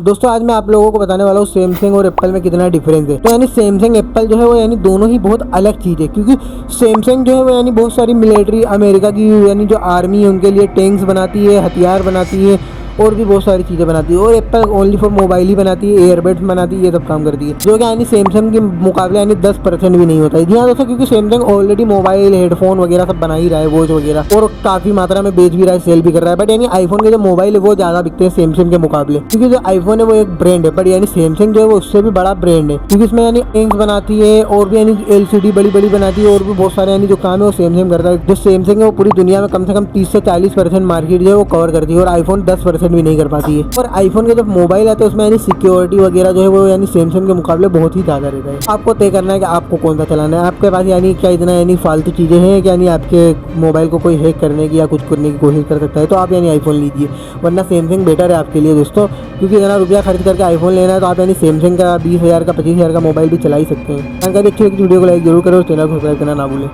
दोस्तों आज मैं आप लोगों को बताने वाला हूँ सैमसंग और एप्पल में कितना डिफरेंस है। तो यानी सैमसंग एप्पल जो है वो यानी दोनों ही बहुत अलग चीज़ है, क्योंकि सैमसंग जो है वो यानी बहुत सारी मिलिट्री अमेरिका की यानी जो आर्मी है उनके लिए टैंक्स बनाती है, हथियार बनाती है और भी बहुत सारी चीज़ें बनाती है। और एप्पल ओनली फॉर मोबाइल ही बनाती है, ईयरबड्स बनाती है, ये सब काम करती है, जो कि यानी सैमसंग के मुकाबले यानी 10% भी नहीं होता है। जी हाँ दोस्तों, क्योंकि सैमसंग ऑलरेडी मोबाइल, हेडफोन वगैरह सब बना ही रहा है, वॉच वगैरह, और काफ़ी मात्रा में बेच भी रहा है, सेल भी कर रहा है। बट यानी आईफोन के जो मोबाइल है वो ज़्यादा बिकते हैं सैमसंग के मुकाबले, क्योंकि जो आईफोन है वो एक ब्रांड है, बट यानी सैमसंग जो है वो उससे भी बड़ा ब्रांड है, क्योंकि इसमें यानी टैंक्स बनाती है और भी यानी LCD बड़ी बड़ी बनाती है और भी बहुत सारे यानी जो काम है वो सैमसंग करता है। जो सैमसंग है वो पूरी दुनिया में कम से कम 30 से 40% मार्केट जो है वो कवर करती है, और आईफोन 10% भी नहीं कर पाती है। और आईफोन के जब मोबाइल है तो उसमें यानी सिक्योरिटी वगैरह जो है वो यानी सैमसंग के मुकाबले बहुत ही ज़्यादा रहता है। आपको तय करना है कि आपको कौन सा चलाना है। आपके पास यानी क्या इतना यानी फालतू चीज़ें हैं कि यानी आपके मोबाइल को कोई हैक करने की या कुछ करने की कोशिश कर सकता है, तो आप यानी आईफोन लीजिए, वरना सैमसंग बेटर है आपके लिए दोस्तों। क्योंकि इतना रुपया खर्च करके आईफोन लेना है तो आप यानी सैमसंग का 20,000 का 25,000 का मोबाइल भी चला ही सकते हैं। जानकारी अच्छी लगी वीडियो को लाइक जरूर करो और चैनल को सब्सक्राइब करना ना भूलें।